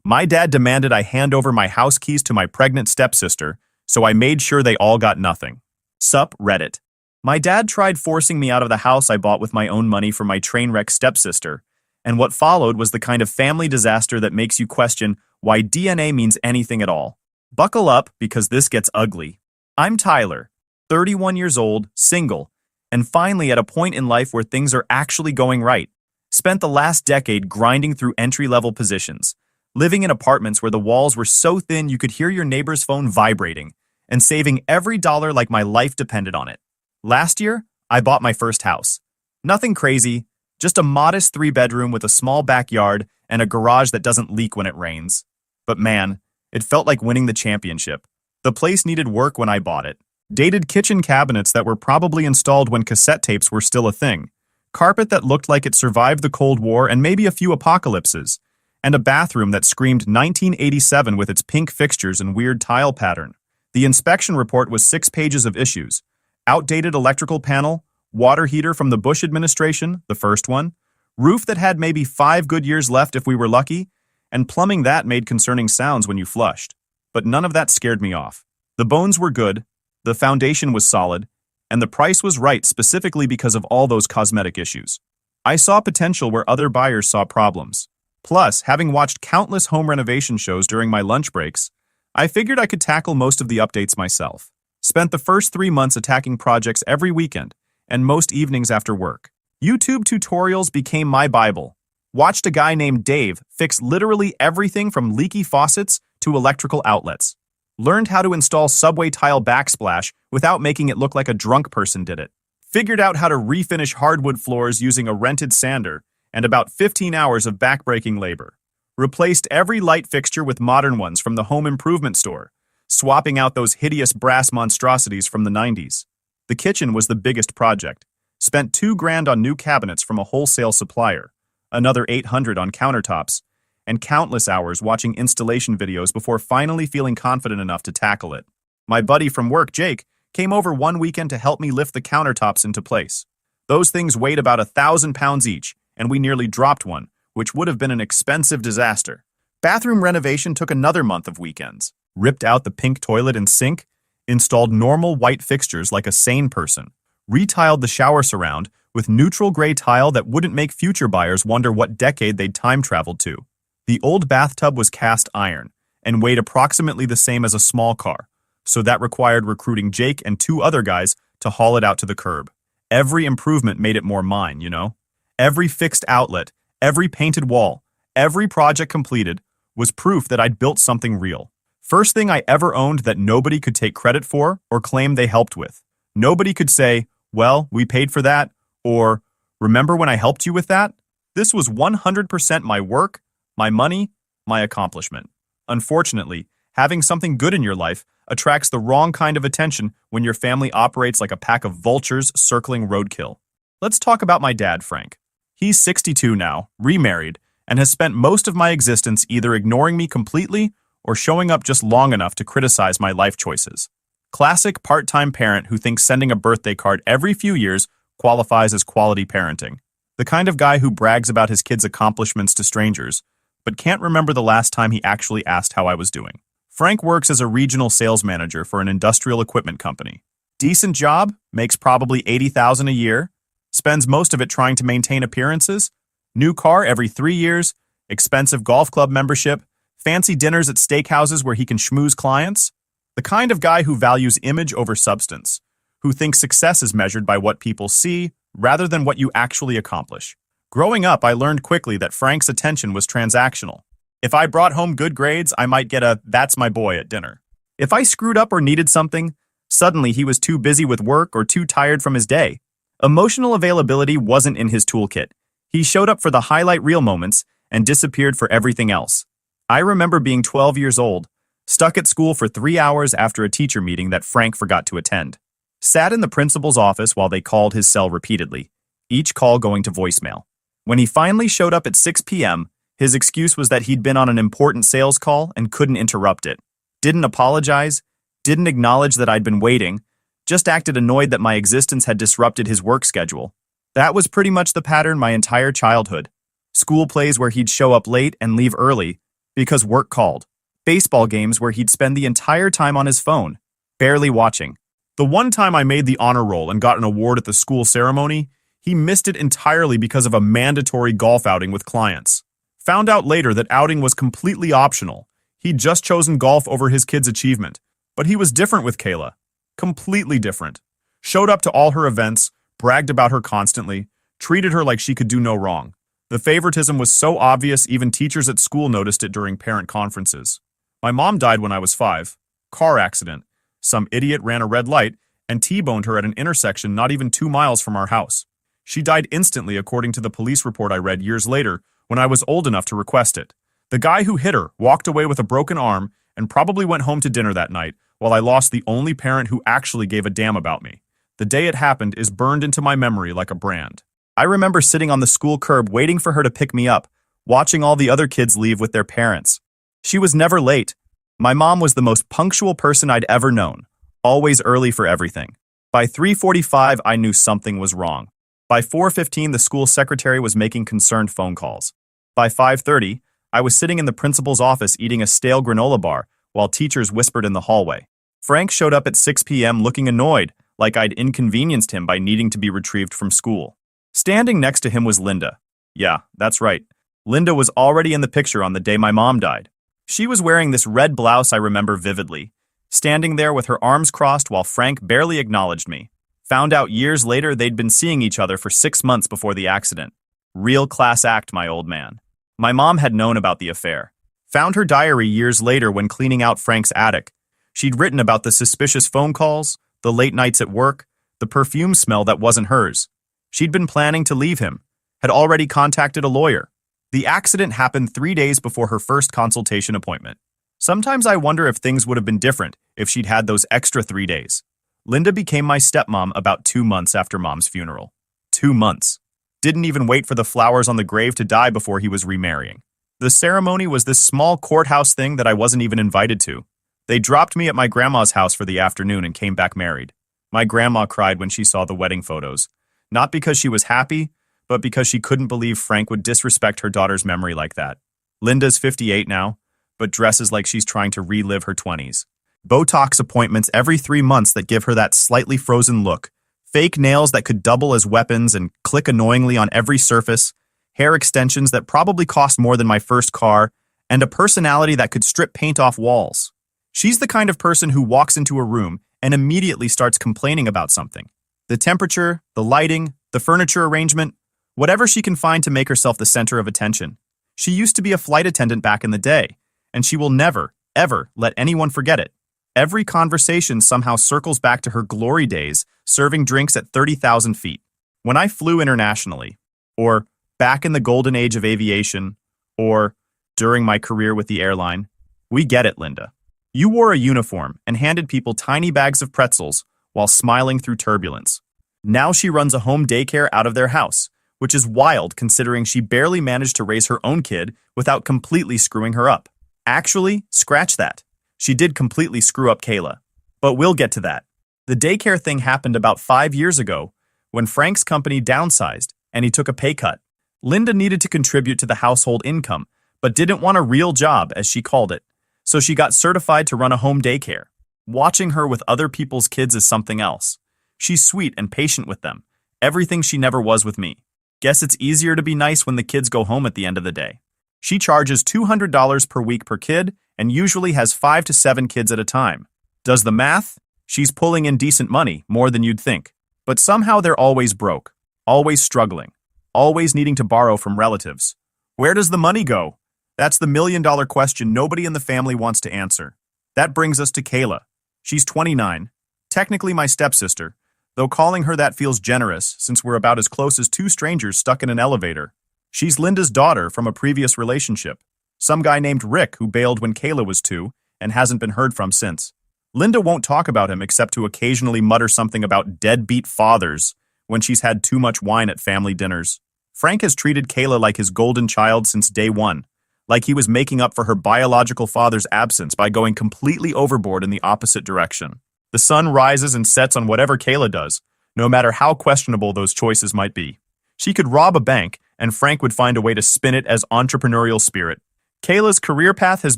My dad demanded I hand over my house keys to my pregnant stepsister, so I made sure they all got nothing. Sup, Reddit. My dad tried forcing me out of the house I bought with my own money for my train wreck stepsister, and what followed was the kind of family disaster that makes you question why DNA means anything at all. Buckle up, because this gets ugly. I'm Tyler, 31 years old, single, and finally at a point in life where things are actually going right. Spent the last decade grinding through entry-level positions, living in apartments where the walls were so thin you could hear your neighbor's phone vibrating, and saving every dollar like my life depended on it. Last year, I bought my first house. Nothing crazy, just a modest 3-bedroom with a small backyard and a garage that doesn't leak when it rains. But man, it felt like winning the championship. The place needed work when I bought it. Dated kitchen cabinets that were probably installed when cassette tapes were still a thing. Carpet that looked like it survived the Cold War and maybe a few apocalypses. And a bathroom that screamed 1987 with its pink fixtures and weird tile pattern. The inspection report was 6 pages of issues. Outdated electrical panel, water heater from the Bush administration, the first one, roof that had maybe 5 good years left if we were lucky, and plumbing that made concerning sounds when you flushed. But none of that scared me off. The bones were good, the foundation was solid, and the price was right specifically because of all those cosmetic issues. I saw potential where other buyers saw problems. Plus, having watched countless home renovation shows during my lunch breaks, I figured I could tackle most of the updates myself. Spent the first 3 months attacking projects every weekend, and most evenings after work. YouTube tutorials became my Bible. Watched a guy named Dave fix literally everything from leaky faucets to electrical outlets. Learned how to install subway tile backsplash without making it look like a drunk person did it. Figured out how to refinish hardwood floors using a rented sander and about 15 hours of backbreaking labor. Replaced every light fixture with modern ones from the home improvement store, swapping out those hideous brass monstrosities from the 90s. The kitchen was the biggest project. Spent $2,000 on new cabinets from a wholesale supplier, another $800 on countertops, and countless hours watching installation videos before finally feeling confident enough to tackle it. My buddy from work, Jake, came over one weekend to help me lift the countertops into place. Those things weighed about 1,000 pounds each, and we nearly dropped one, which would have been an expensive disaster. Bathroom renovation took another month of weekends. Ripped out the pink toilet and sink, installed normal white fixtures like a sane person, retiled the shower surround with neutral gray tile that wouldn't make future buyers wonder what decade they'd time-traveled to. The old bathtub was cast iron and weighed approximately the same as a small car, so that required recruiting Jake and 2 other guys to haul it out to the curb. Every improvement made it more mine, you know? Every fixed outlet, every painted wall, every project completed was proof that I'd built something real. First thing I ever owned that nobody could take credit for or claim they helped with. Nobody could say, well, we paid for that, or remember when I helped you with that? This was 100% my work, my money, my accomplishment. Unfortunately, having something good in your life attracts the wrong kind of attention when your family operates like a pack of vultures circling roadkill. Let's talk about my dad, Frank. He's 62 now, remarried, and has spent most of my existence either ignoring me completely or showing up just long enough to criticize my life choices. Classic part-time parent who thinks sending a birthday card every few years qualifies as quality parenting. The kind of guy who brags about his kids' accomplishments to strangers, but can't remember the last time he actually asked how I was doing. Frank works as a regional sales manager for an industrial equipment company. Decent job, makes probably $80,000 a year, spends most of it trying to maintain appearances, new car every 3 years, expensive golf club membership, fancy dinners at steakhouses where he can schmooze clients. The kind of guy who values image over substance, who thinks success is measured by what people see rather than what you actually accomplish. Growing up, I learned quickly that Frank's attention was transactional. If I brought home good grades, I might get a "that's my boy" at dinner. If I screwed up or needed something, suddenly he was too busy with work or too tired from his day. Emotional availability wasn't in his toolkit. He showed up for the highlight reel moments and disappeared for everything else. I remember being 12 years old, stuck at school for 3 hours after a teacher meeting that Frank forgot to attend. Sat in the principal's office while they called his cell repeatedly, each call going to voicemail. When he finally showed up at 6 p.m., his excuse was that he'd been on an important sales call and couldn't interrupt it. Didn't apologize, didn't acknowledge that I'd been waiting, just acted annoyed that my existence had disrupted his work schedule. That was pretty much the pattern my entire childhood. School plays where he'd show up late and leave early, Because work called. Baseball games where he'd spend the entire time on his phone, barely watching. The one time I made the honor roll and got an award at the school ceremony, he missed it entirely because of a mandatory golf outing with clients. Found out later that outing was completely optional. He'd just chosen golf over his kid's achievement. But he was different with Kayla. Completely different. Showed up to all her events, bragged about her constantly, treated her like she could do no wrong. The favoritism was so obvious even teachers at school noticed it during parent conferences. My mom died when I was 5. Car accident. Some idiot ran a red light and T-boned her at an intersection not even 2 miles from our house. She died instantly according to the police report I read years later when I was old enough to request it. The guy who hit her walked away with a broken arm and probably went home to dinner that night while I lost the only parent who actually gave a damn about me. The day it happened is burned into my memory like a brand. I remember sitting on the school curb waiting for her to pick me up, watching all the other kids leave with their parents. She was never late. My mom was the most punctual person I'd ever known, always early for everything. By 3:45, I knew something was wrong. By 4:15, the school secretary was making concerned phone calls. By 5:30, I was sitting in the principal's office eating a stale granola bar while teachers whispered in the hallway. Frank showed up at 6 p.m. looking annoyed, like I'd inconvenienced him by needing to be retrieved from school. Standing next to him was Linda. Yeah, that's right. Linda was already in the picture on the day my mom died. She was wearing this red blouse I remember vividly, standing there with her arms crossed while Frank barely acknowledged me. Found out years later they'd been seeing each other for 6 months before the accident. Real class act, my old man. My mom had known about the affair. Found her diary years later when cleaning out Frank's attic. She'd written about the suspicious phone calls, the late nights at work, the perfume smell that wasn't hers. She'd been planning to leave him, had already contacted a lawyer. The accident happened 3 days before her first consultation appointment. Sometimes I wonder if things would have been different if she'd had those extra 3 days. Linda became my stepmom about 2 months after Mom's funeral. 2 months. Didn't even wait for the flowers on the grave to die before he was remarrying. The ceremony was this small courthouse thing that I wasn't even invited to. They dropped me at my grandma's house for the afternoon and came back married. My grandma cried when she saw the wedding photos. Not because she was happy, but because she couldn't believe Frank would disrespect her daughter's memory like that. Linda's 58 now, but dresses like she's trying to relive her 20s. Botox appointments every 3 months that give her that slightly frozen look. Fake nails that could double as weapons and click annoyingly on every surface. Hair extensions that probably cost more than my first car. And a personality that could strip paint off walls. She's the kind of person who walks into a room and immediately starts complaining about something. The temperature, the lighting, the furniture arrangement, whatever she can find to make herself the center of attention. She used to be a flight attendant back in the day, and she will never, ever let anyone forget it. Every conversation somehow circles back to her glory days serving drinks at 30,000 feet. When I flew internationally, or back in the golden age of aviation, or during my career with the airline, we get it, Linda. You wore a uniform and handed people tiny bags of pretzels while smiling through turbulence. Now she runs a home daycare out of their house, which is wild considering she barely managed to raise her own kid without completely screwing her up. Actually, scratch that. She did completely screw up Kayla. But we'll get to that. The daycare thing happened about 5 years ago when Frank's company downsized and he took a pay cut. Linda needed to contribute to the household income, but didn't want a real job, as she called it. So she got certified to run a home daycare. Watching her with other people's kids is something else. She's sweet and patient with them, everything she never was with me. Guess it's easier to be nice when the kids go home at the end of the day. She charges $200 per week per kid and usually has 5 to 7 kids at a time. Does the math? She's pulling in decent money, more than you'd think. But somehow they're always broke, always struggling, always needing to borrow from relatives. Where does the money go? That's the million-dollar question nobody in the family wants to answer. That brings us to Kayla. She's 29, technically my stepsister, though calling her that feels generous since we're about as close as 2 strangers stuck in an elevator. She's Linda's daughter from a previous relationship. Some guy named Rick who bailed when Kayla was 2 and hasn't been heard from since. Linda won't talk about him except to occasionally mutter something about deadbeat fathers when she's had too much wine at family dinners. Frank has treated Kayla like his golden child since day one, like he was making up for her biological father's absence by going completely overboard in the opposite direction. The sun rises and sets on whatever Kayla does, no matter how questionable those choices might be. She could rob a bank, and Frank would find a way to spin it as entrepreneurial spirit. Kayla's career path has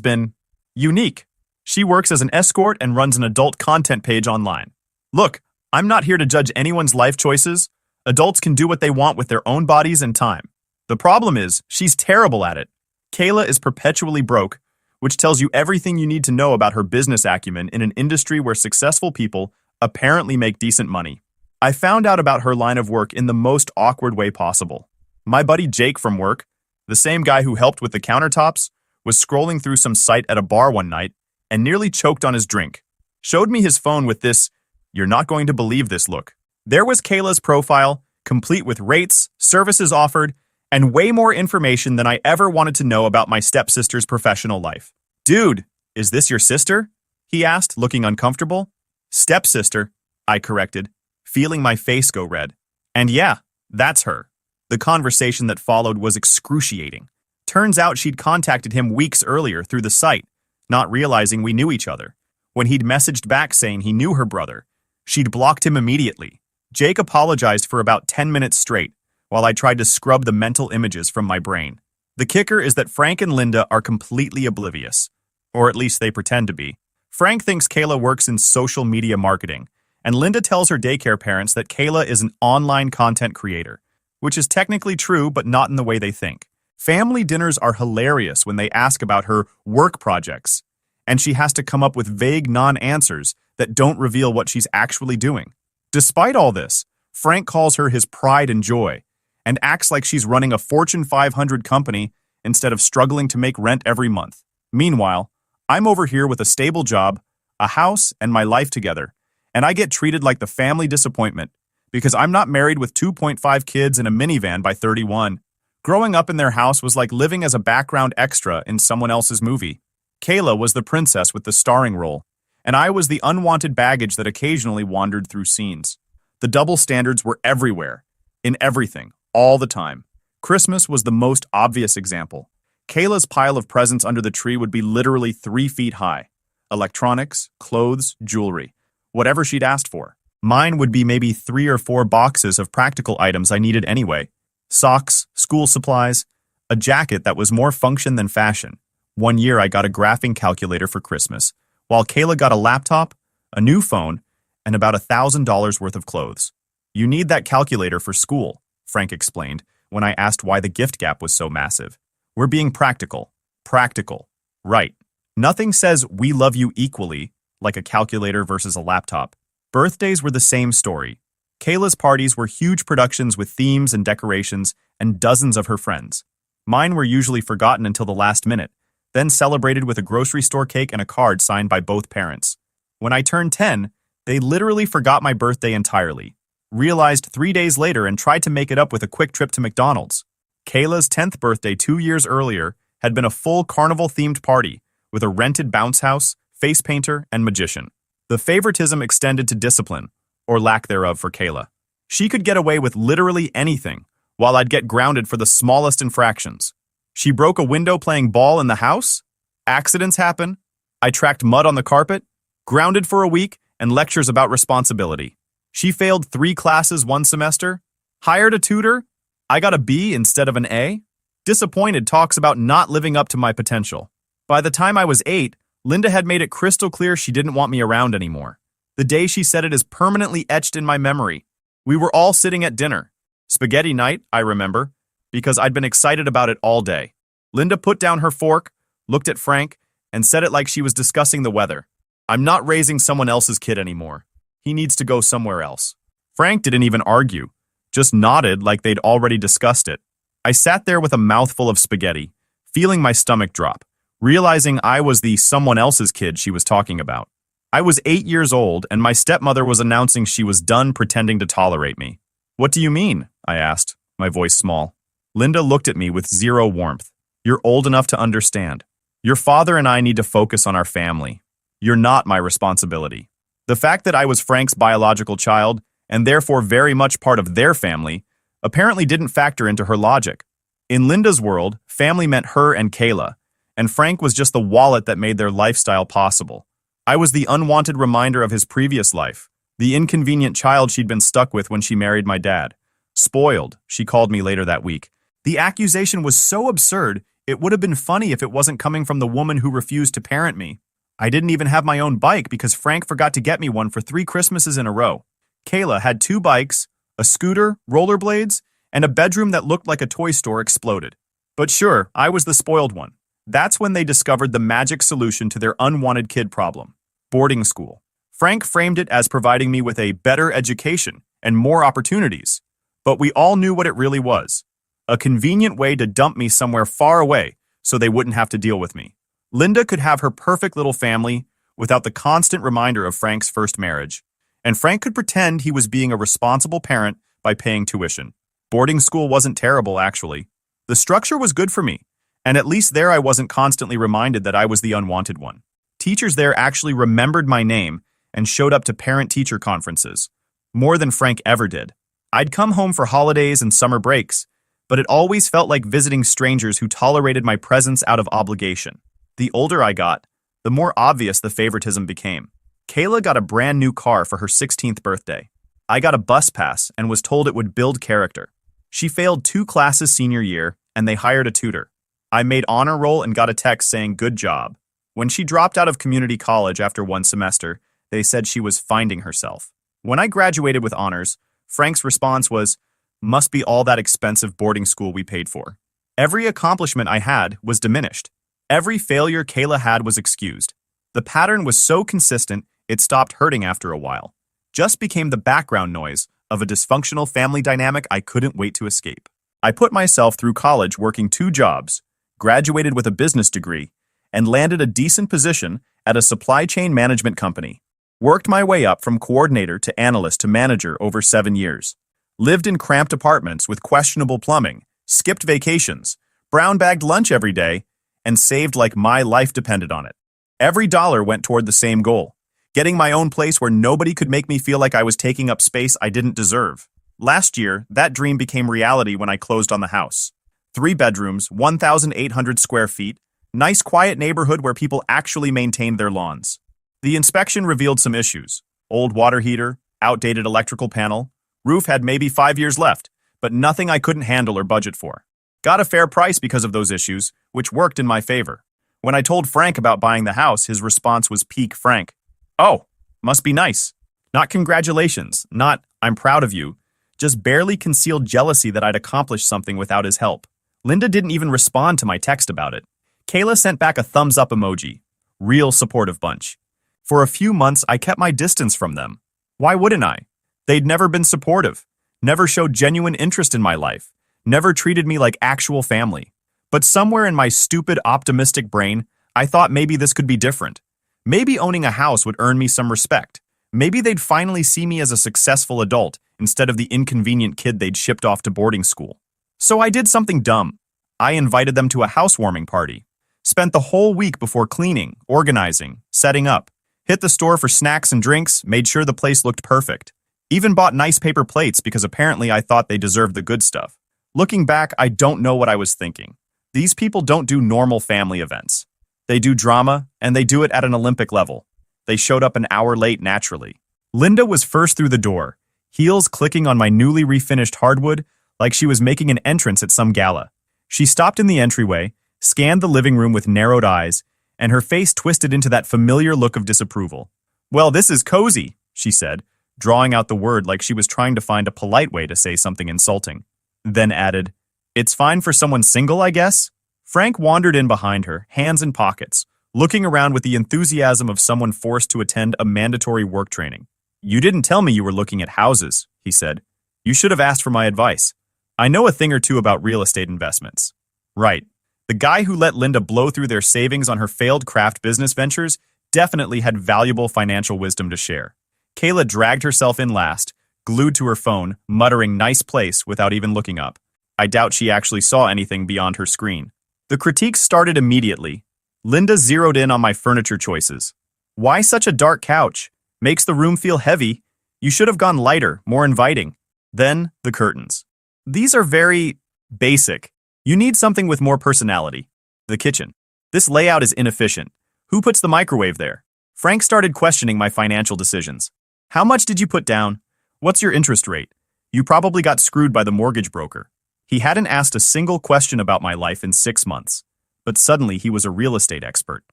been unique. She works as an escort and runs an adult content page online. Look, I'm not here to judge anyone's life choices. Adults can do what they want with their own bodies and time. The problem is, she's terrible at it. Kayla is perpetually broke, which tells you everything you need to know about her business acumen in an industry where successful people apparently make decent money. I found out about her line of work in the most awkward way possible. My buddy Jake from work, the same guy who helped with the countertops, was scrolling through some site at a bar one night and nearly choked on his drink. Showed me his phone with this, "You're not going to believe this" look. There was Kayla's profile, complete with rates, services offered, and way more information than I ever wanted to know about my stepsister's professional life. "Dude, is this your sister?" he asked, looking uncomfortable. "Stepsister," I corrected, feeling my face go red. And yeah, that's her. The conversation that followed was excruciating. Turns out she'd contacted him weeks earlier through the site, not realizing we knew each other. When he'd messaged back saying he knew her brother, she'd blocked him immediately. Jake apologized for about 10 minutes straight, while I tried to scrub the mental images from my brain. The kicker is that Frank and Linda are completely oblivious. Or at least they pretend to be. Frank thinks Kayla works in social media marketing, and Linda tells her daycare parents that Kayla is an online content creator, which is technically true but not in the way they think. Family dinners are hilarious when they ask about her work projects, and she has to come up with vague non-answers that don't reveal what she's actually doing. Despite all this, Frank calls her his pride and joy, and acts like she's running a Fortune 500 company instead of struggling to make rent every month. Meanwhile, I'm over here with a stable job, a house, and my life together, and I get treated like the family disappointment because I'm not married with 2.5 kids in a minivan by 31. Growing up in their house was like living as a background extra in someone else's movie. Kayla was the princess with the starring role, and I was the unwanted baggage that occasionally wandered through scenes. The double standards were everywhere, in everything, all the time. Christmas was the most obvious example. Kayla's pile of presents under the tree would be literally 3 feet high. Electronics, clothes, jewelry, whatever she'd asked for. Mine would be maybe 3 or 4 boxes of practical items I needed anyway. Socks, school supplies, a jacket that was more function than fashion. One year I got a graphing calculator for Christmas, while Kayla got a laptop, a new phone, and about $1,000 worth of clothes. "You need that calculator for school," Frank explained when I asked why the gift gap was so massive. "We're being practical. Practical. Right. Nothing says we love you equally, like a calculator versus a laptop." Birthdays were the same story. Kayla's parties were huge productions with themes and decorations and dozens of her friends. Mine were usually forgotten until the last minute, then celebrated with a grocery store cake and a card signed by both parents. When I turned 10, they literally forgot my birthday entirely, realized 3 days later and tried to make it up with a quick trip to McDonald's. Kayla's 10th birthday 2 years earlier had been a full carnival-themed party with a rented bounce house, face painter, and magician. The favoritism extended to discipline, or lack thereof for Kayla. She could get away with literally anything, while I'd get grounded for the smallest infractions. She broke a window playing ball in the house? Accidents happen. I tracked mud on the carpet, grounded for a week, and lectures about responsibility. She failed 3 classes one semester, hired a tutor, I got a B instead of an A. Disappointed talks about not living up to my potential. By the time I was 8, Linda had made it crystal clear she didn't want me around anymore. The day she said it is permanently etched in my memory. We were all sitting at dinner. Spaghetti night, I remember, because I'd been excited about it all day. Linda put down her fork, looked at Frank, and said it like she was discussing the weather. "I'm not raising someone else's kid anymore. He needs to go somewhere else." Frank didn't even argue, just nodded like they'd already discussed it. I sat there with a mouthful of spaghetti, feeling my stomach drop, realizing I was the someone else's kid she was talking about. I was 8 years old, and my stepmother was announcing she was done pretending to tolerate me. "What do you mean?" I asked, my voice small. Linda looked at me with zero warmth. "You're old enough to understand. Your father and I need to focus on our family. You're not my responsibility." The fact that I was Frank's biological child, and therefore very much part of their family, apparently didn't factor into her logic. In Linda's world, family meant her and Kayla, and Frank was just the wallet that made their lifestyle possible. I was the unwanted reminder of his previous life, the inconvenient child she'd been stuck with when she married my dad. Spoiled, she called me later that week. The accusation was so absurd, It would have been funny if it wasn't coming from the woman who refused to parent me. I didn't even have my own bike because Frank forgot to get me one for 3 Christmases in a row. Kayla had 2 bikes, a scooter, rollerblades, and a bedroom that looked like a toy store exploded. But sure, I was the spoiled one. That's when they discovered the magic solution to their unwanted kid problem: boarding school. Frank framed it as providing me with a better education and more opportunities. But we all knew what it really was: a convenient way to dump me somewhere far away so they wouldn't have to deal with me. Linda could have her perfect little family without the constant reminder of Frank's first marriage. And Frank could pretend he was being a responsible parent by paying tuition. Boarding school wasn't terrible, actually. The structure was good for me, and at least there I wasn't constantly reminded that I was the unwanted one. Teachers there actually remembered my name and showed up to parent-teacher conferences, more than Frank ever did. I'd come home for holidays and summer breaks, but it always felt like visiting strangers who tolerated my presence out of obligation. The older I got, the more obvious the favoritism became. Kayla got a brand new car for her 16th birthday. I got a bus pass and was told it would build character. She failed 2 classes senior year, and they hired a tutor. I made honor roll and got a text saying good job. When she dropped out of community college after 1 semester, they said she was finding herself. When I graduated with honors, Frank's response was, "Must be all that expensive boarding school we paid for." Every accomplishment I had was diminished. Every failure Kayla had was excused. The pattern was so consistent, it stopped hurting after a while. Just became the background noise of a dysfunctional family dynamic I couldn't wait to escape. I put myself through college working 2 jobs, graduated with a business degree, and landed a decent position at a supply chain management company. Worked my way up from coordinator to analyst to manager over 7 years. Lived in cramped apartments with questionable plumbing, skipped vacations, brown-bagged lunch every day, and saved like my life depended on it. Every dollar went toward the same goal: getting my own place where nobody could make me feel like I was taking up space I didn't deserve. Last year, that dream became reality when I closed on the house. 3 bedrooms, 1,800 square feet, nice quiet neighborhood where people actually maintained their lawns. The inspection revealed some issues: old water heater, outdated electrical panel, roof had maybe 5 years left, but nothing I couldn't handle or budget for. Got a fair price because of those issues, which worked in my favor. When I told Frank about buying the house, his response was peak Frank. "Oh, must be nice." Not congratulations, not "I'm proud of you," just barely concealed jealousy that I'd accomplished something without his help. Linda didn't even respond to my text about it. Kayla sent back a thumbs up emoji. Real supportive bunch. For a few months, I kept my distance from them. Why wouldn't I? They'd never been supportive, never showed genuine interest in my life, never treated me like actual family. But somewhere in my stupid, optimistic brain, I thought maybe this could be different. Maybe owning a house would earn me some respect. Maybe they'd finally see me as a successful adult instead of the inconvenient kid they'd shipped off to boarding school. So I did something dumb. I invited them to a housewarming party. Spent the whole week before cleaning, organizing, setting up. Hit the store for snacks and drinks, made sure the place looked perfect. Even bought nice paper plates because apparently I thought they deserved the good stuff. Looking back, I don't know what I was thinking. These people don't do normal family events. They do drama, and they do it at an Olympic level. They showed up an hour late naturally. Linda was first through the door, heels clicking on my newly refinished hardwood like she was making an entrance at some gala. She stopped in the entryway, scanned the living room with narrowed eyes, and her face twisted into that familiar look of disapproval. "Well, this is cozy," she said, drawing out the word like she was trying to find a polite way to say something insulting. Then added, "It's fine for someone single, I guess?" Frank wandered in behind her, hands in pockets, looking around with the enthusiasm of someone forced to attend a mandatory work training. "You didn't tell me you were looking at houses," he said. "You should have asked for my advice. I know a thing or two about real estate investments." Right. The guy who let Linda blow through their savings on her failed craft business ventures definitely had valuable financial wisdom to share. Kayla dragged herself in last, glued to her phone, muttering "nice place" without even looking up. I doubt she actually saw anything beyond her screen. The critiques started immediately. Linda zeroed in on my furniture choices. "Why such a dark couch? Makes the room feel heavy. You should have gone lighter, more inviting." Then, the curtains. "These are very basic. You need something with more personality." The kitchen. "This layout is inefficient. Who puts the microwave there?" Frank started questioning my financial decisions. "How much did you put down? What's your interest rate? You probably got screwed by the mortgage broker." He hadn't asked a single question about my life in 6 months. but suddenly he was a real estate expert.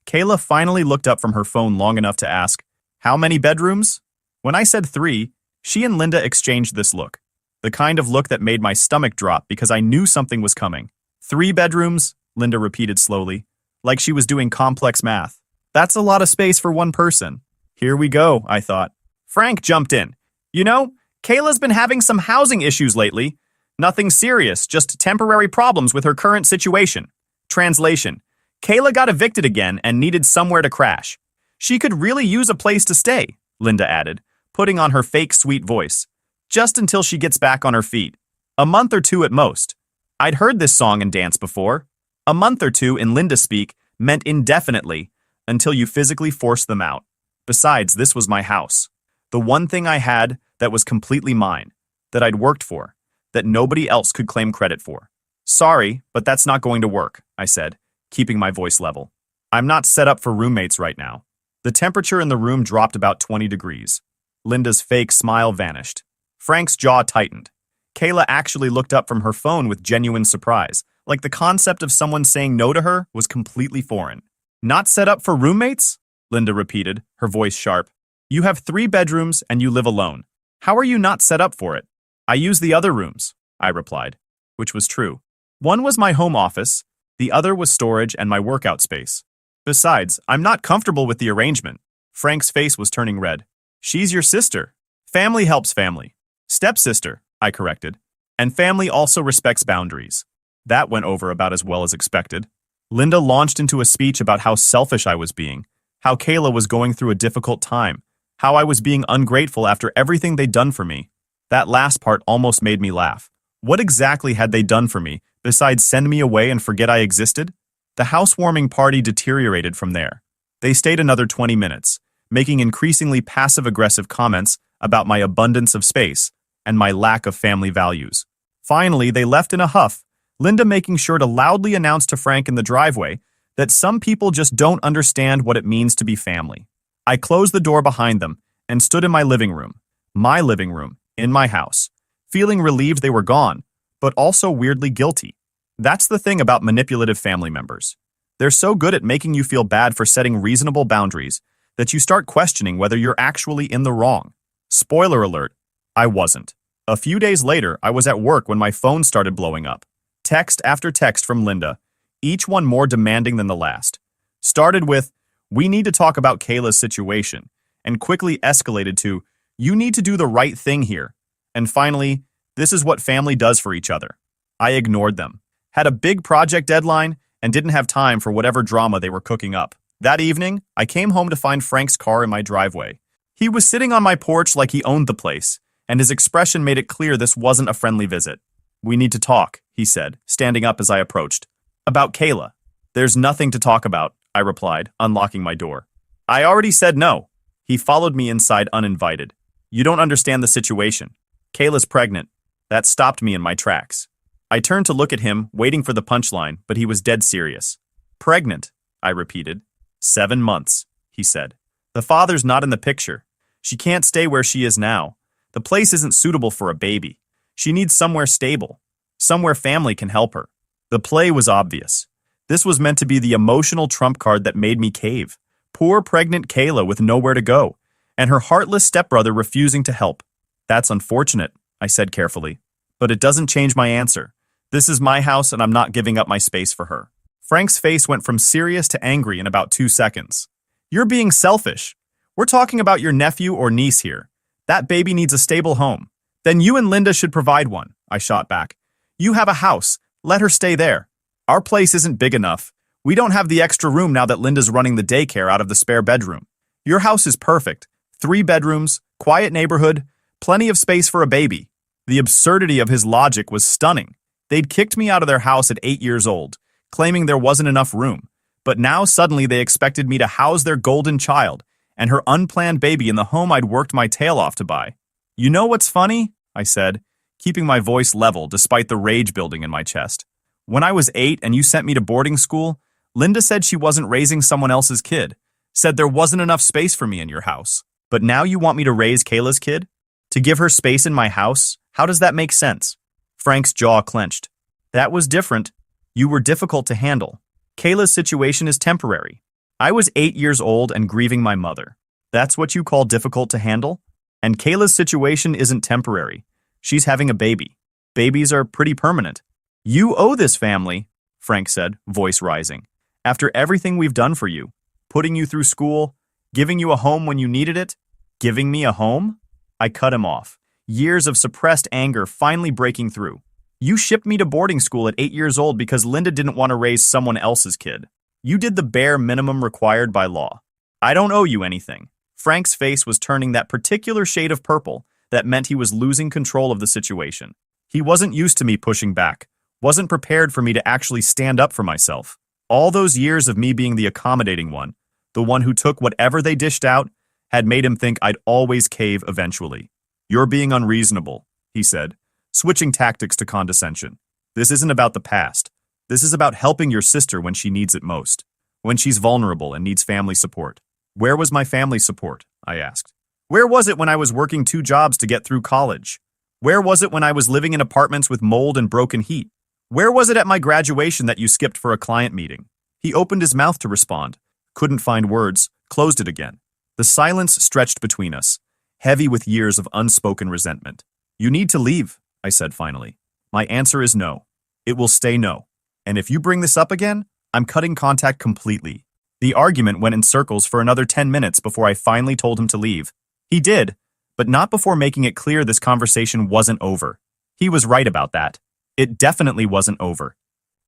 Kayla finally looked up from her phone long enough to ask, "How many bedrooms?" When I said 3, she and Linda exchanged this look. The kind of look that made my stomach drop because I knew something was coming. 3 bedrooms, Linda repeated slowly, like she was doing complex math. That's a lot of space for one person. Here we go, I thought. Frank jumped in. You know, Kayla's been having some housing issues lately. Nothing serious, just temporary problems with her current situation. Translation. Kayla got evicted again and needed somewhere to crash. She could really use a place to stay, Linda added, putting on her fake sweet voice. Just until she gets back on her feet. A month or 2 at most. I'd heard this song and dance before. A month or 2 in Linda speak meant indefinitely, until you physically forced them out. Besides, this was my house. The one thing I had that was completely mine, that I'd worked for, that nobody else could claim credit for. Sorry, but that's not going to work, I said, keeping my voice level. I'm not set up for roommates right now. The temperature in the room dropped about 20 degrees. Linda's fake smile vanished. Frank's jaw tightened. Kayla actually looked up from her phone with genuine surprise, like the concept of someone saying no to her was completely foreign. Not set up for roommates? Linda repeated, her voice sharp. You have 3 bedrooms and you live alone. How are you not set up for it? I use the other rooms, I replied, which was true. One was my home office, the other was storage and my workout space. Besides, I'm not comfortable with the arrangement. Frank's face was turning red. She's your sister. Family helps family. Stepsister, I corrected. And family also respects boundaries. That went over about as well as expected. Linda launched into a speech about how selfish I was being, how Kayla was going through a difficult time, how I was being ungrateful after everything they'd done for me. That last part almost made me laugh. What exactly had they done for me, besides send me away and forget I existed? The housewarming party deteriorated from there. They stayed another 20 minutes, making increasingly passive-aggressive comments about my abundance of space and my lack of family values. Finally, they left in a huff, Linda making sure to loudly announce to Frank in the driveway that some people just don't understand what it means to be family. I closed the door behind them and stood in my living room, in my house, feeling relieved they were gone, but also weirdly guilty. That's the thing about manipulative family members. They're so good at making you feel bad for setting reasonable boundaries that you start questioning whether you're actually in the wrong. Spoiler alert, I wasn't. A few days later, I was at work when my phone started blowing up. Text after text from Linda, each one more demanding than the last. Started with, "We need to talk about Kayla's situation," and quickly escalated to, "You need to do the right thing here." And finally, "This is what family does for each other." I ignored them, had a big project deadline, and didn't have time for whatever drama they were cooking up. That evening, I came home to find Frank's car in my driveway. He was sitting on my porch like he owned the place, and his expression made it clear this wasn't a friendly visit. "We need to talk," he said, standing up as I approached. "About Kayla." "There's nothing to talk about," I replied, unlocking my door. "I already said no." He followed me inside uninvited. "You don't understand the situation. Kayla's pregnant." That stopped me in my tracks. I turned to look at him, waiting for the punchline, but he was dead serious. "Pregnant," I repeated. 7 months, he said. "The father's not in the picture. She can't stay where she is now. The place isn't suitable for a baby. She needs somewhere stable, somewhere family can help her." The play was obvious. This was meant to be the emotional trump card that made me cave. Poor pregnant Kayla with nowhere to go, and her heartless stepbrother refusing to help. "That's unfortunate," I said carefully. "But it doesn't change my answer. This is my house and I'm not giving up my space for her." Frank's face went from serious to angry in about 2 seconds. "You're being selfish. We're talking about your nephew or niece here. That baby needs a stable home. Then you and Linda should provide one," I shot back. "You have a house. Let her stay there. Our place isn't big enough. We don't have the extra room now that Linda's running the daycare out of the spare bedroom. Your house is perfect. 3 bedrooms, quiet neighborhood, plenty of space for a baby." The absurdity of his logic was stunning. They'd kicked me out of their house at 8 years old, claiming there wasn't enough room. But now suddenly they expected me to house their golden child and her unplanned baby in the home I'd worked my tail off to buy. "You know what's funny?" I said, keeping my voice level despite the rage building in my chest. "When I was 8 and you sent me to boarding school, Linda said she wasn't raising someone else's kid, said there wasn't enough space for me in your house. But now you want me to raise Kayla's kid? To give her space in my house? How does that make sense?" Frank's jaw clenched. "That was different. You were difficult to handle. Kayla's situation is temporary. I was 8 years old and grieving my mother. That's what you call difficult to handle? And Kayla's situation isn't temporary. She's having a baby. Babies are pretty permanent. You owe this family, Frank said, voice rising. After everything we've done for you, putting you through school, giving you a home when you needed it, giving me a home? I cut him off, years of suppressed anger finally breaking through. You shipped me to boarding school at 8 years old because Linda didn't want to raise someone else's kid. You did the bare minimum required by law. I don't owe you anything. Frank's face was turning that particular shade of purple that meant he was losing control of the situation. He wasn't used to me pushing back, wasn't prepared for me to actually stand up for myself. All those years of me being the accommodating one, the one who took whatever they dished out, had made him think I'd always cave eventually. You're being unreasonable, he said, switching tactics to condescension. This isn't about the past. This is about helping your sister when she needs it most, when she's vulnerable and needs family support. Where was my family support? I asked. Where was it when I was working 2 jobs to get through college? Where was it when I was living in apartments with mold and broken heat? Where was it at my graduation that you skipped for a client meeting? He opened his mouth to respond, couldn't find words, closed it again. The silence stretched between us, heavy with years of unspoken resentment. You need to leave, I said finally. My answer is no. It will stay no. And if you bring this up again, I'm cutting contact completely. The argument went in circles for another 10 minutes before I finally told him to leave. He did, but not before making it clear this conversation wasn't over. He was right about that. It definitely wasn't over.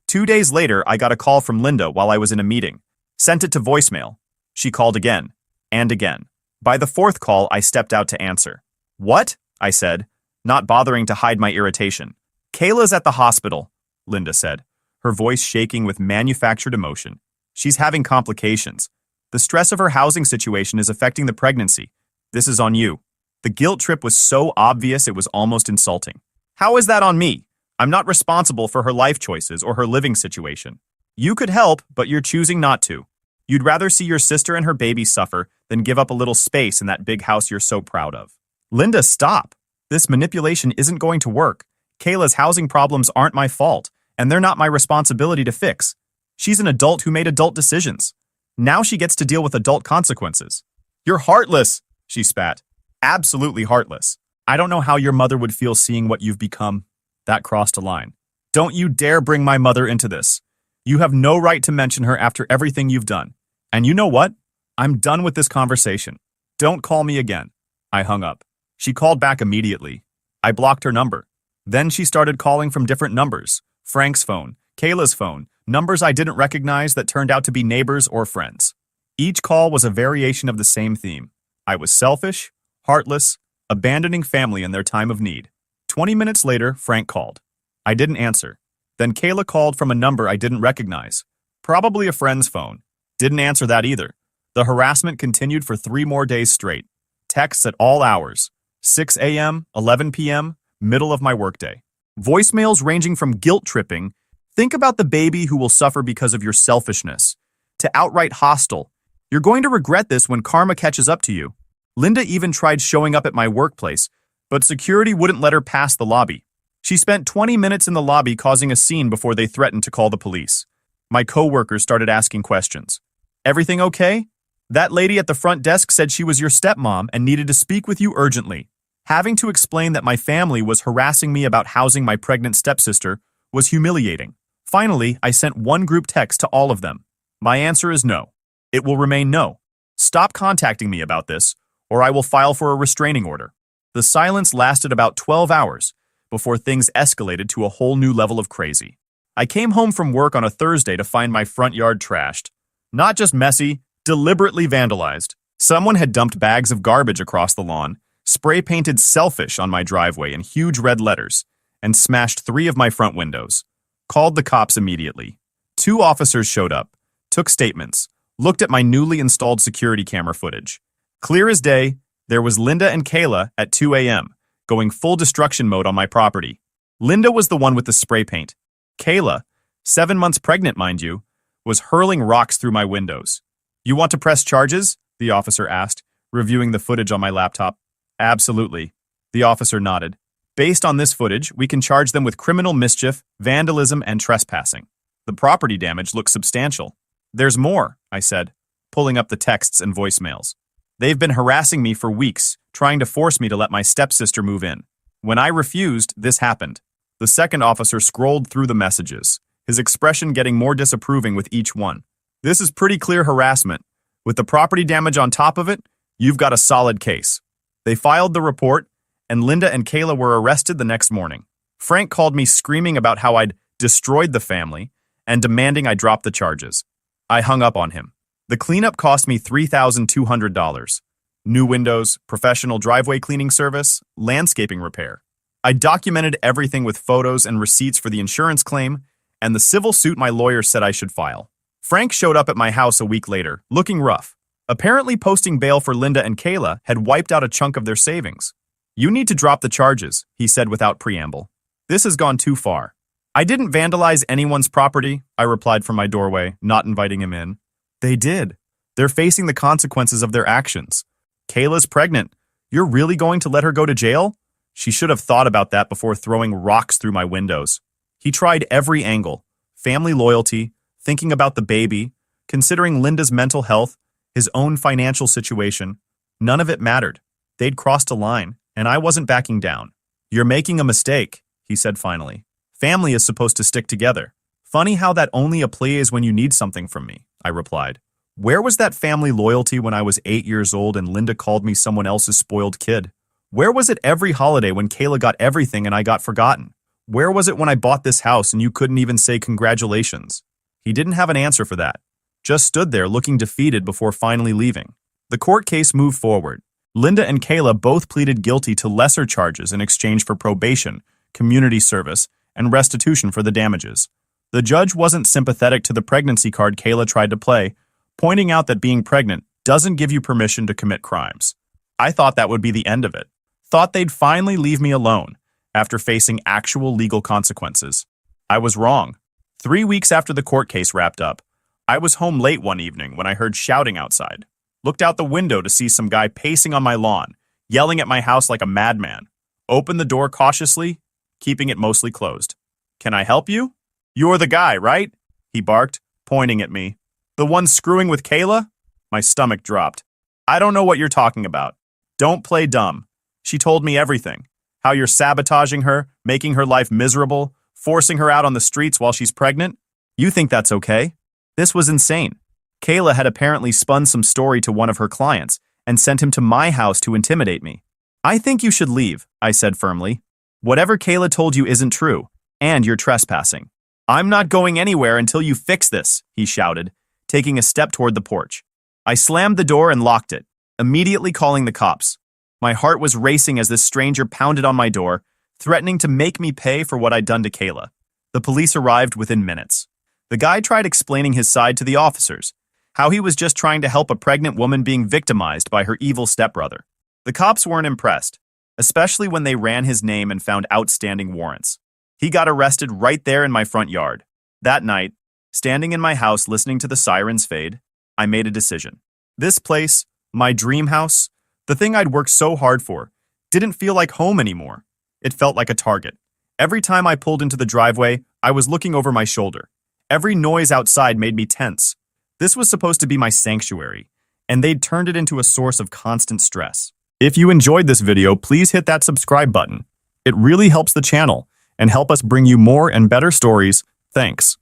2 days later, I got a call from Linda while I was in a meeting. Sent it to voicemail. She called again. And again. By the 4th call, I stepped out to answer. What? I said, not bothering to hide my irritation. Kayla's at the hospital, Linda said, her voice shaking with manufactured emotion. She's having complications. The stress of her housing situation is affecting the pregnancy. This is on you. The guilt trip was so obvious it was almost insulting. How is that on me? I'm not responsible for her life choices or her living situation. You could help, but you're choosing not to. You'd rather see your sister and her baby suffer than give up a little space in that big house you're so proud of. Linda, stop. This manipulation isn't going to work. Kayla's housing problems aren't my fault, and they're not my responsibility to fix. She's an adult who made adult decisions. Now she gets to deal with adult consequences. You're heartless, she spat. Absolutely heartless. I don't know how your mother would feel seeing what you've become. That crossed a line. Don't you dare bring my mother into this. You have no right to mention her after everything you've done. And you know what? I'm done with this conversation. Don't call me again. I hung up. She called back immediately. I blocked her number. Then she started calling from different numbers. Frank's phone, Kayla's phone, numbers I didn't recognize that turned out to be neighbors or friends. Each call was a variation of the same theme. I was selfish, heartless, abandoning family in their time of need. 20 minutes later, Frank called. I didn't answer. Then Kayla called from a number I didn't recognize. Probably a friend's phone. Didn't answer that either. The harassment continued for 3 more days straight. Texts at all hours. 6 a.m., 11 p.m., middle of my workday. Voicemails ranging from guilt-tripping, think about the baby who will suffer because of your selfishness, to outright hostile. You're going to regret this when karma catches up to you. Linda even tried showing up at my workplace, but security wouldn't let her pass the lobby. She spent 20 minutes in the lobby causing a scene before they threatened to call the police. My coworkers started asking questions. Everything okay? That lady at the front desk said she was your stepmom and needed to speak with you urgently. Having to explain that my family was harassing me about housing my pregnant stepsister was humiliating. Finally, I sent one group text to all of them. My answer is no. It will remain no. Stop contacting me about this, or I will file for a restraining order. The silence lasted about 12 hours before things escalated to a whole new level of crazy. I came home from work on a Thursday to find my front yard trashed. Not just messy, deliberately vandalized. Someone had dumped bags of garbage across the lawn, spray-painted selfish on my driveway in huge red letters, and smashed 3 of my front windows. Called the cops immediately. 2 officers showed up, took statements, looked at my newly installed security camera footage. Clear as day, there was Linda and Kayla at 2 a.m., going full destruction mode on my property. Linda was the one with the spray paint. Kayla, 7 months pregnant, mind you, was hurling rocks through my windows. You want to press charges? The officer asked, reviewing the footage on my laptop. Absolutely. The officer nodded. Based on this footage, we can charge them with criminal mischief, vandalism, and trespassing. The property damage looks substantial. There's more, I said, pulling up the texts and voicemails. They've been harassing me for weeks, trying to force me to let my stepsister move in. When I refused, this happened. The second officer scrolled through the messages, his expression getting more disapproving with each one. This is pretty clear harassment. With the property damage on top of it, you've got a solid case. They filed the report, and Linda and Kayla were arrested the next morning. Frank called me screaming about how I'd destroyed the family and demanding I drop the charges. I hung up on him. The cleanup cost me $3,200. New windows, professional driveway cleaning service, landscaping repair. I documented everything with photos and receipts for the insurance claim and the civil suit my lawyer said I should file. Frank showed up at my house a week later, looking rough. Apparently posting bail for Linda and Kayla had wiped out a chunk of their savings. You need to drop the charges, he said without preamble. This has gone too far. I didn't vandalize anyone's property, I replied from my doorway, not inviting him in. They did. They're facing the consequences of their actions. Kayla's pregnant. You're really going to let her go to jail? She should have thought about that before throwing rocks through my windows. He tried every angle. Family loyalty, thinking about the baby, considering Linda's mental health, his own financial situation. None of it mattered. They'd crossed a line, and I wasn't backing down. You're making a mistake, he said finally. Family is supposed to stick together. Funny how that only applies when you need something from me, I replied. Where was that family loyalty when I was 8 years old and Linda called me someone else's spoiled kid? Where was it every holiday when Kayla got everything and I got forgotten? Where was it when I bought this house and you couldn't even say congratulations? He didn't have an answer for that. Just stood there looking defeated before finally leaving. The court case moved forward. Linda and Kayla both pleaded guilty to lesser charges in exchange for probation, community service, and restitution for the damages. The judge wasn't sympathetic to the pregnancy card Kayla tried to play, pointing out that being pregnant doesn't give you permission to commit crimes. I thought that would be the end of it. Thought they'd finally leave me alone after facing actual legal consequences. I was wrong. 3 weeks after the court case wrapped up, I was home late one evening when I heard shouting outside. Looked out the window to see some guy pacing on my lawn, yelling at my house like a madman. Opened the door cautiously, keeping it mostly closed. Can I help you? You're the guy, right? He barked, pointing at me. The one screwing with Kayla? My stomach dropped. I don't know what you're talking about. Don't play dumb. She told me everything. How you're sabotaging her, making her life miserable, forcing her out on the streets while she's pregnant. You think that's okay? This was insane. Kayla had apparently spun some story to one of her clients and sent him to my house to intimidate me. I think you should leave, I said firmly. Whatever Kayla told you isn't true, and you're trespassing. I'm not going anywhere until you fix this, he shouted, taking a step toward the porch. I slammed the door and locked it, immediately calling the cops. My heart was racing as this stranger pounded on my door, threatening to make me pay for what I'd done to Kayla. The police arrived within minutes. The guy tried explaining his side to the officers, how he was just trying to help a pregnant woman being victimized by her evil stepbrother. The cops weren't impressed, especially when they ran his name and found outstanding warrants. He got arrested right there in my front yard. That night, standing in my house listening to the sirens fade, I made a decision. This place, my dream house, the thing I'd worked so hard for, didn't feel like home anymore. It felt like a target. Every time I pulled into the driveway, I was looking over my shoulder. Every noise outside made me tense. This was supposed to be my sanctuary, and they'd turned it into a source of constant stress. If you enjoyed this video, please hit that subscribe button. It really helps the channel and help us bring you more and better stories. Thanks.